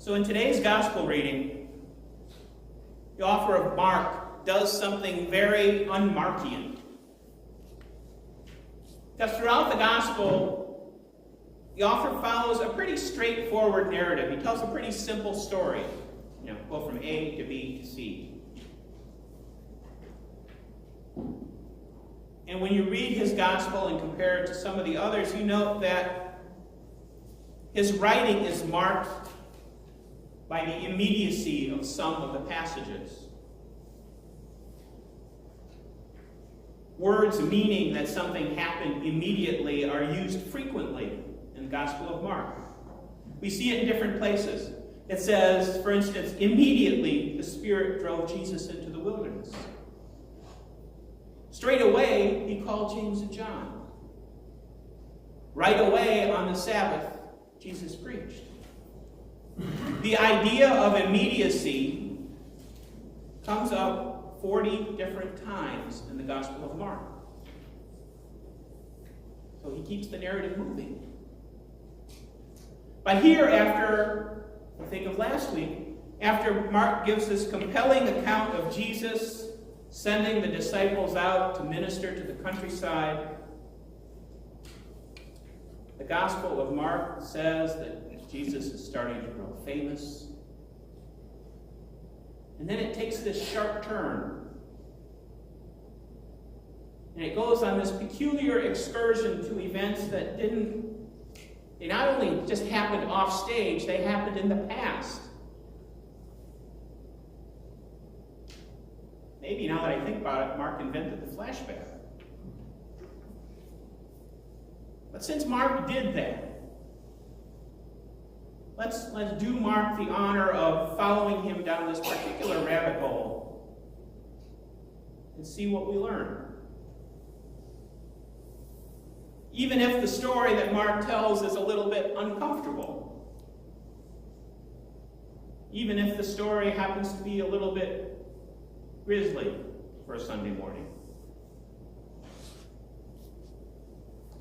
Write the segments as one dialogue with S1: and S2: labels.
S1: So in today's gospel reading, the author of Mark does something very un-Markian. Because throughout the gospel, the author follows a pretty straightforward narrative. He tells a pretty simple story. Go from A to B to C. And when you read his gospel and compare it to some of the others, you note that his writing is marked by the immediacy of some of the passages. Words meaning that something happened immediately are used frequently in the Gospel of Mark. We see it in different places. It says, for instance, immediately the Spirit drove Jesus into the wilderness. Straight away, he called James and John. Right away on the Sabbath, Jesus preached. The idea of immediacy comes up 40 different times in the Gospel of Mark. So he keeps the narrative moving. But here, after, I think of last week, after Mark gives this compelling account of Jesus sending the disciples out to minister to the countryside, the Gospel of Mark says that Jesus is starting to grow famous. And then it takes this sharp turn. And it goes on this peculiar excursion to events that they not only just happened off stage, they happened in the past. Maybe now that I think about it, Mark invented the flashback. But since Mark did that, let's do Mark the honor of following him down this particular rabbit hole and see what we learn. Even if the story that Mark tells is a little bit uncomfortable. Even if the story happens to be a little bit grisly for a Sunday morning.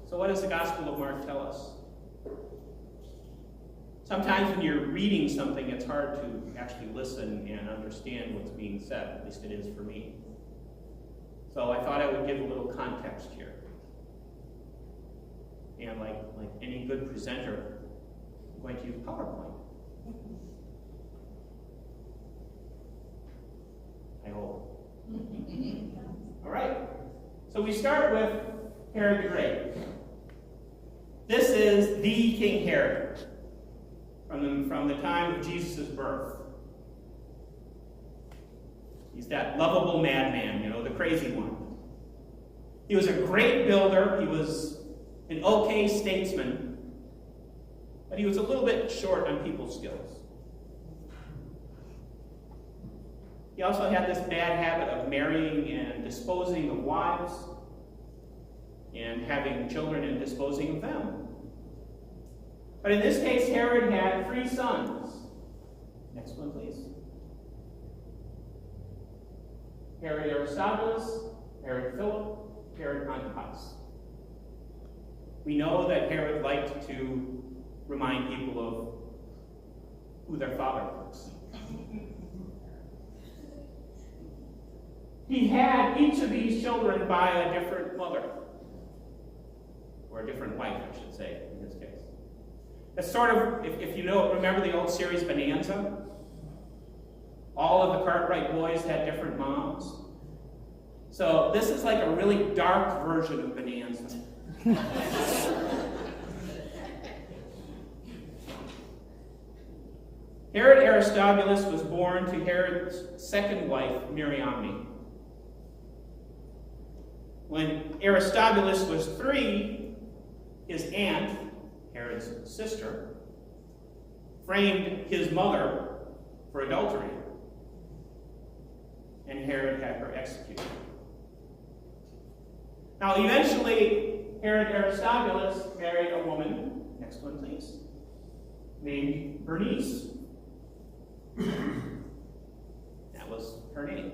S1: So what does the Gospel of Mark tell us? Sometimes when you're reading something, it's hard to actually listen and understand what's being said. At least it is for me. So I thought I would give a little context here. And like any good presenter, I'm going to use PowerPoint. I hope. All right. So we start with Herod the Great. This is the King Herod from the time of Jesus' birth. He's that lovable madman, the crazy one. He was a great builder. He was an okay statesman, but he was a little bit short on people's skills. He also had this bad habit of marrying and disposing of wives and having children and disposing of them. But in this case, Herod had 3 sons. Next one, please. Herod Aristobulus, Herod Philip, Herod Antipas. We know that Herod liked to remind people of who their father was. He had each of these children by a different mother. Or a different wife, I should say, in this case. It's sort of, if you remember the old series Bonanza? All of the Cartwright boys had different moms. So this is like a really dark version of Bonanza. Herod Aristobulus was born to Herod's second wife, Mariamne. When Aristobulus was 3, his aunt, Herod's sister, framed his mother for adultery, and Herod had her executed. Now, eventually, Herod Aristobulus married a woman, next one please, named Bernice. That was her name.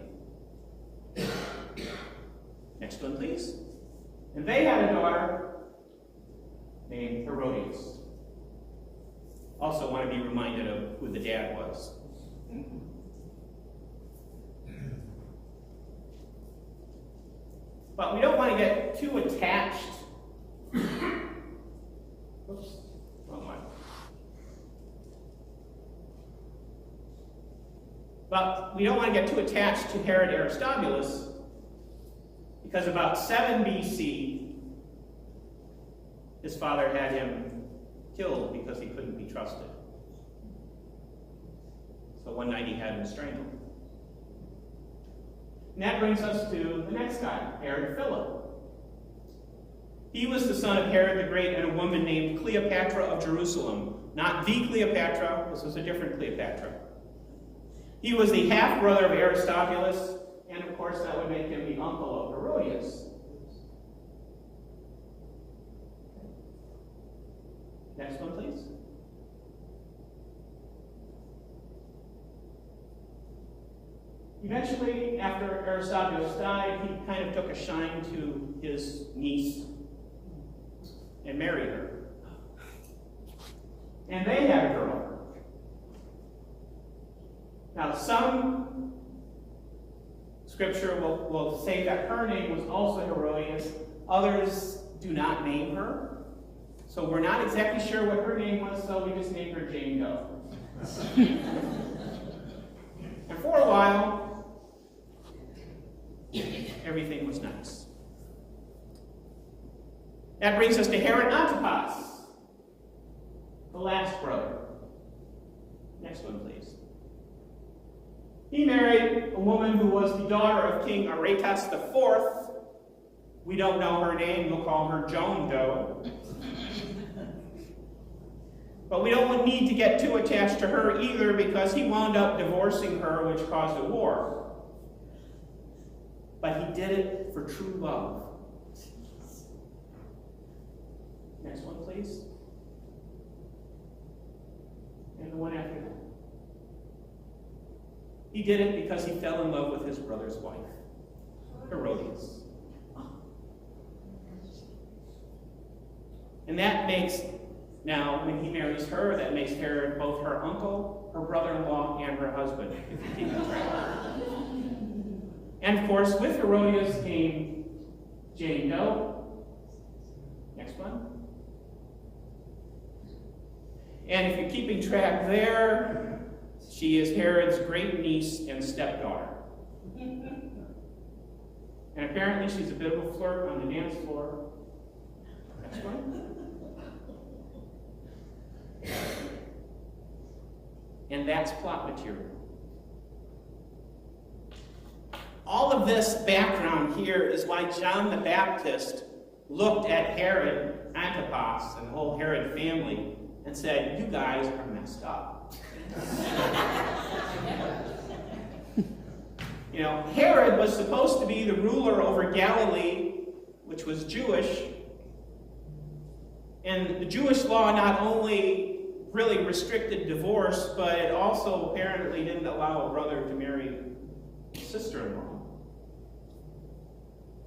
S1: Next one please. And they had a daughter named Herodias. also want to be reminded of who the dad was. But we don't want to get too attached. Oops, wrong one. But we don't want to get too attached to Herod Aristobulus, because about 7 BC, his father had him killed because he couldn't be trusted. So one night he had him strangled. And that brings us to the next guy, Herod Philip. He was the son of Herod the Great and a woman named Cleopatra of Jerusalem. Not the Cleopatra, this was a different Cleopatra. He was the half-brother of Aristobulus, and of course that would make him the uncle of Herodias. Next one, please. Eventually, after Aristobulus died, he kind of took a shine to his niece and married her. And they had a girl. Now, some scripture will say that her name was also Herodias. Others do not name her. So we're not exactly sure what her name was, so we just named her Jane Doe. And for a while, everything was nice. That brings us to Herod Antipas, the last brother. Next one, please. He married a woman who was the daughter of King Aretas IV. We don't know her name, we'll call her Joan Doe. But we don't need to get too attached to her either, because he wound up divorcing her, which caused a war. But he did it for true love. Next one, please. And the one after that. He did it because he fell in love with his brother's wife, Herodias. And that makes, now when he marries her, that makes Herod both her uncle, her brother-in-law, and her husband, if you keep track. And of course, with Herodias came Jane Doe. Next one. And if you're keeping track there, she is Herod's great niece and stepdaughter. And apparently she's a bit of a flirt on the dance floor. Next one. And that's plot material. All of this background here is why John the Baptist looked at Herod Antipas and the whole Herod family and said, "You guys are messed up." You know, Herod was supposed to be the ruler over Galilee, which was Jewish. And the Jewish law not only really restricted divorce, but it also apparently didn't allow a brother to marry a sister-in-law.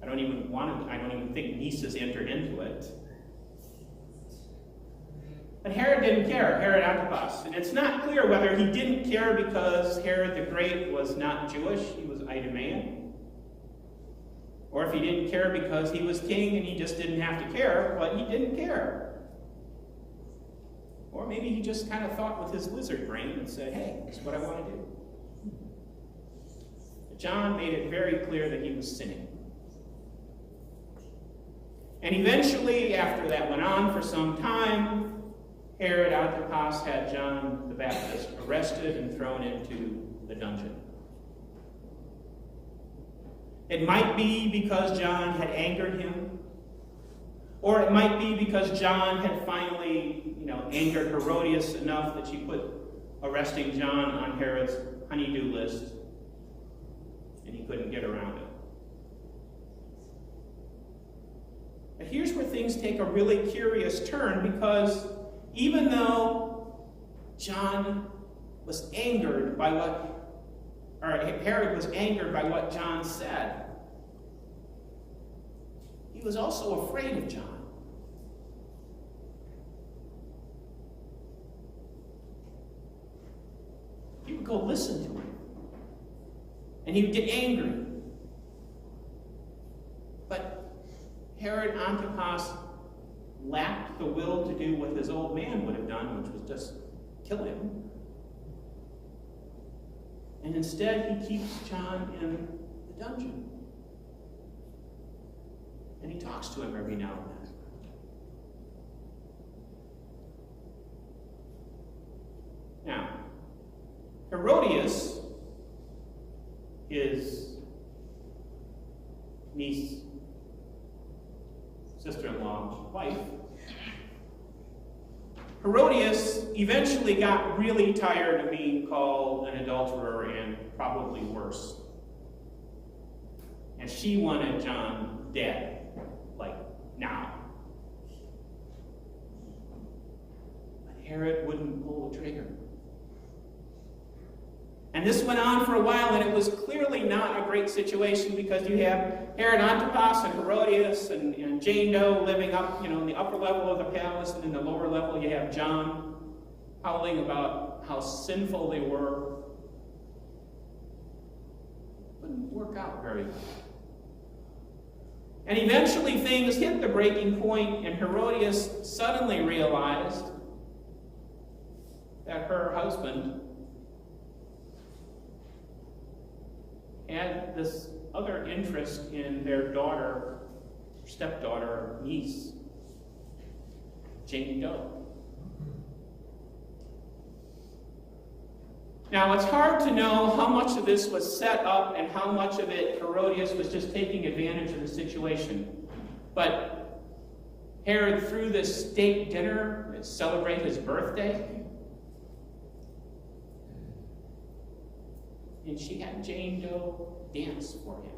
S1: I don't even think nieces entered into it. But Herod didn't care, Herod Antipas. And it's not clear whether he didn't care because Herod the Great was not Jewish, he was Idumean. Or if he didn't care because he was king and he just didn't have to care, but he didn't care. Or maybe he just kind of thought with his lizard brain and said, "Hey, this is what I want to do." But John made it very clear that he was sinning. And eventually, after that went on for some time, Herod Antipas had John the Baptist arrested and thrown into the dungeon. It might be because John had angered him, or it might be because John had finally, angered Herodias enough that she put arresting John on Herod's honey-do list, and he couldn't get around it. But here's where things take a really curious turn, because even though John was angered by Herod was angered by what John said, he was also afraid of John. go listen to him. And he would get angry. But Herod Antipas lacked the will to do what his old man would have done, which was just kill him. And instead, he keeps John in the dungeon. And he talks to him every now and then. Now, Herodias, his niece, sister-in-law, wife, Herodias eventually got really tired of being called an adulterer and probably worse. And she wanted John dead, like now. But Herod wouldn't pull the trigger. And this went on for a while, and it was clearly not a great situation because you have Herod Antipas and Herodias and Jane Doe living up, in the upper level of the palace, and in the lower level you have John howling about how sinful they were. It wouldn't work out very well. And eventually things hit the breaking point, and Herodias suddenly realized that her husband had this other interest in their daughter, stepdaughter, niece, Jane Doe. Now, it's hard to know how much of this was set up and how much of it Herodias was just taking advantage of the situation. But Herod threw this state dinner to celebrate his birthday. And she had Jane Doe dance for him.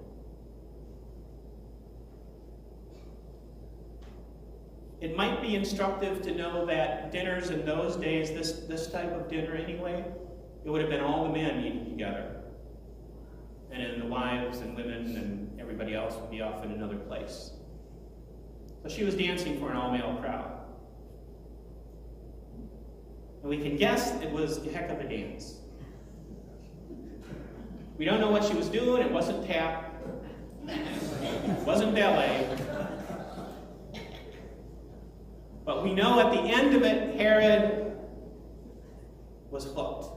S1: It might be instructive to know that dinners in those days, this type of dinner anyway, it would have been all the men eating together. And then the wives and women and everybody else would be off in another place. So she was dancing for an all-male crowd. And we can guess it was a heck of a dance. We don't know what she was doing. It wasn't tap. It wasn't ballet. But we know at the end of it, Herod was hooked.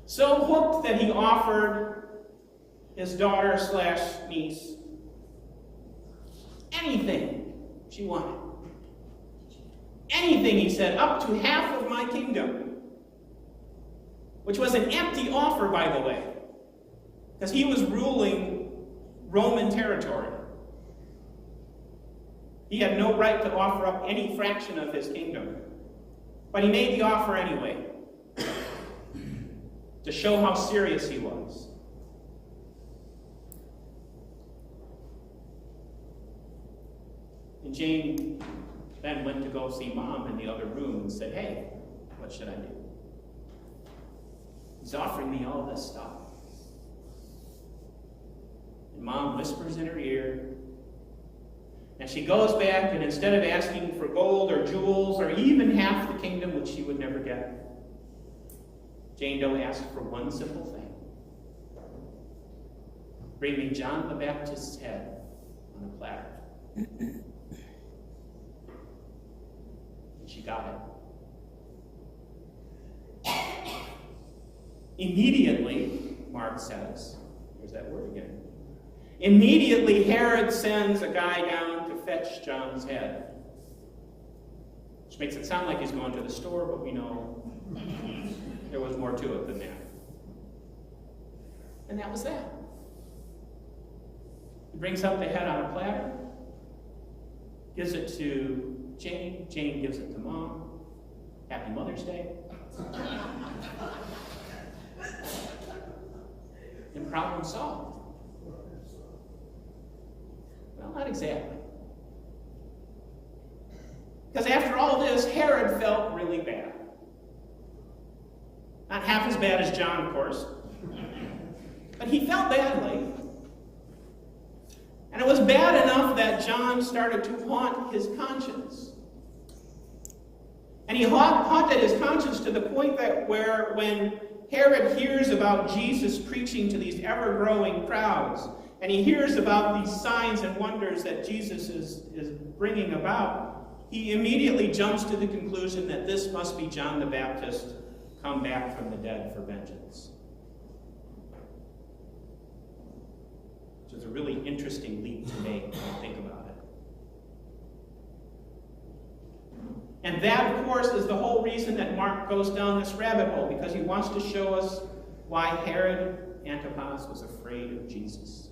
S1: So hooked that he offered his daughter/niece anything she wanted. Anything, he said, up to half of my kingdom. Which was an empty offer, by the way, because he was ruling Roman territory. He had no right to offer up any fraction of his kingdom. But he made the offer anyway, to show how serious he was. And Jane then went to go see Mom in the other room and said, "Hey, what should I do? He's offering me all this stuff." And Mom whispers in her ear, and she goes back, and instead of asking for gold or jewels or even half the kingdom, which she would never get, Jane Doe asked for one simple thing: bring me John the Baptist's head on a platter. And she got it. Immediately, Mark says, there's that word again. Immediately, Herod sends a guy down to fetch John's head. Which makes it sound like he's going to the store, but we know there was more to it than that. And that was that. He brings up the head on a platter, gives it to Jane. Jane gives it to Mom. Happy Mother's Day. And problem solved. Well, not exactly. Because after all this, Herod felt really bad. Not half as bad as John, of course. But he felt badly. And it was bad enough that John started to haunt his conscience. And he haunted his conscience to the point that when Herod hears about Jesus preaching to these ever-growing crowds, and he hears about these signs and wonders that Jesus is bringing about, he immediately jumps to the conclusion that this must be John the Baptist come back from the dead for vengeance. Which is a really interesting leap to make when you think about it. And that, of course, is the whole reason that Mark goes down this rabbit hole, because he wants to show us why Herod Antipas was afraid of Jesus.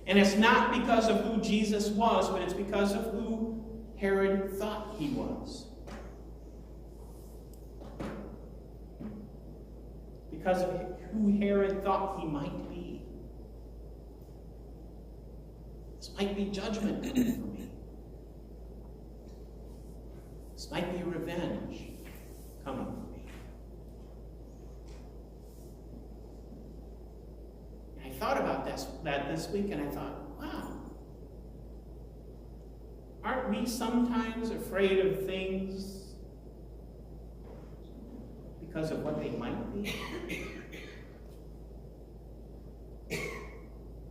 S1: And it's not because of who Jesus was, but it's because of who Herod thought he was. Because of who Herod thought he might be. This might be judgment coming for me. This might be revenge coming for me. And I thought about that this week, and I thought, wow, aren't we sometimes afraid of things because of what they might be?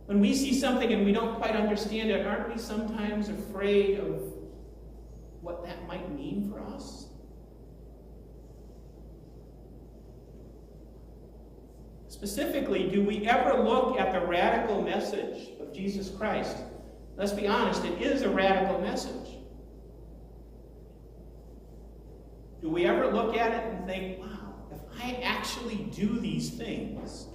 S1: When we see something and we don't quite understand it, aren't we sometimes afraid of what that might mean for us? Specifically, do we ever look at the radical message of Jesus Christ? Let's be honest, it is a radical message. Do we ever look at it and think, wow, if I actually do these things,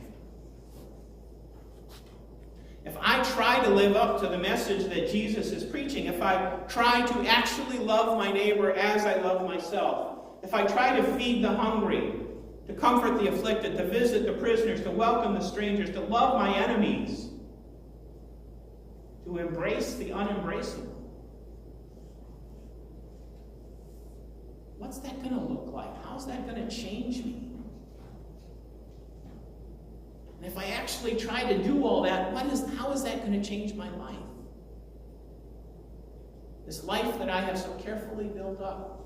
S1: if I try to live up to the message that Jesus is preaching, if I try to actually love my neighbor as I love myself, if I try to feed the hungry, to comfort the afflicted, to visit the prisoners, to welcome the strangers, to love my enemies, to embrace the unembraceable, what's that going to look like? How's that going to change me? And if I actually try to do all that, how is that going to change my life? This life that I have so carefully built up.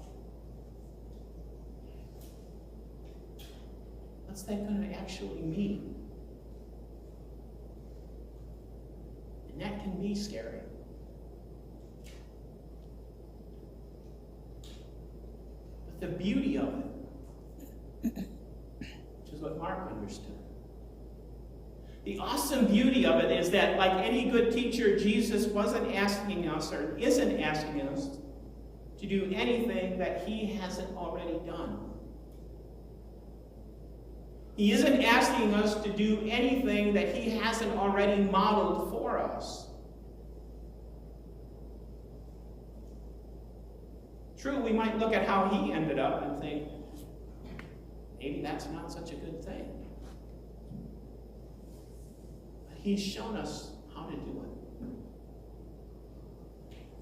S1: What's that going to actually mean? And that can be scary. But the beauty of it, which is what Mark understood, the awesome beauty of it is that, like any good teacher, Jesus wasn't asking us, or isn't asking us, to do anything that he hasn't already done. He isn't asking us to do anything that he hasn't already modeled for us. True, we might look at how he ended up and think, maybe that's not such a good thing. He's shown us how to do it.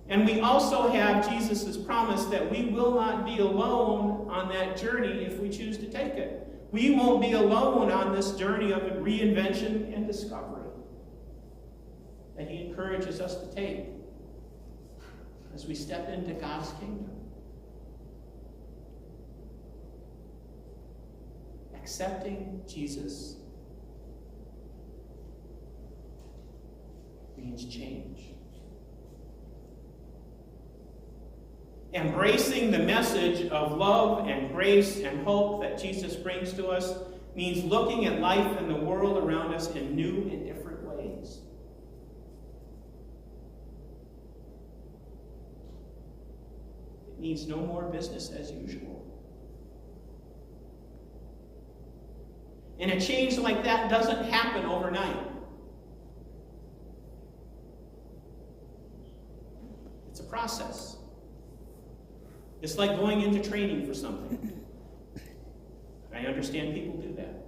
S1: And we also have Jesus' promise that we will not be alone on that journey if we choose to take it. We won't be alone on this journey of reinvention and discovery that he encourages us to take as we step into God's kingdom. Accepting Jesus means change. Embracing the message of love and grace and hope that Jesus brings to us means looking at life and the world around us in new and different ways. It means no more business as usual. And a change like that doesn't happen overnight. It's a process. It's like going into training for something. I understand people do that.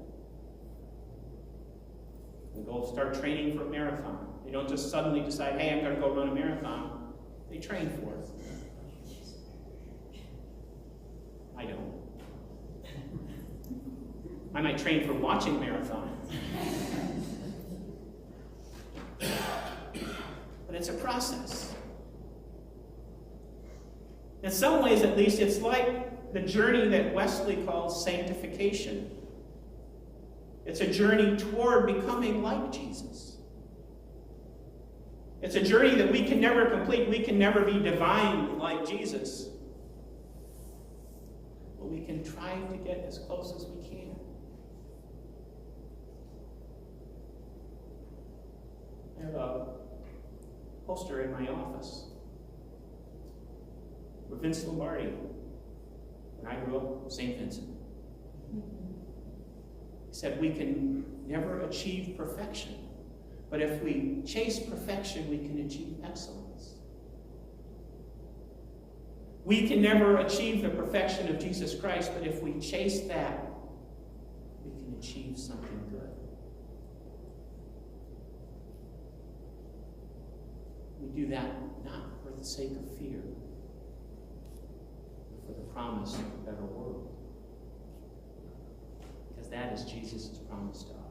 S1: They go start training for a marathon. They don't just suddenly decide, hey, I'm going to go run a marathon. They train for it. I don't. I might train for watching marathon. But it's a process. In some ways, at least, it's like the journey that Wesley calls sanctification. It's a journey toward becoming like Jesus. It's a journey that we can never complete. We can never be divine like Jesus. But we can try to get as close as we can. I have a poster in my office where Vince Lombardi, when I grew up, St. Vincent. He said, we can never achieve perfection, but if we chase perfection, we can achieve excellence. We can never achieve the perfection of Jesus Christ, but if we chase that, we can achieve something good. We do that not for the sake of fear, but for the promise of a better world. Because that is Jesus' promise to us.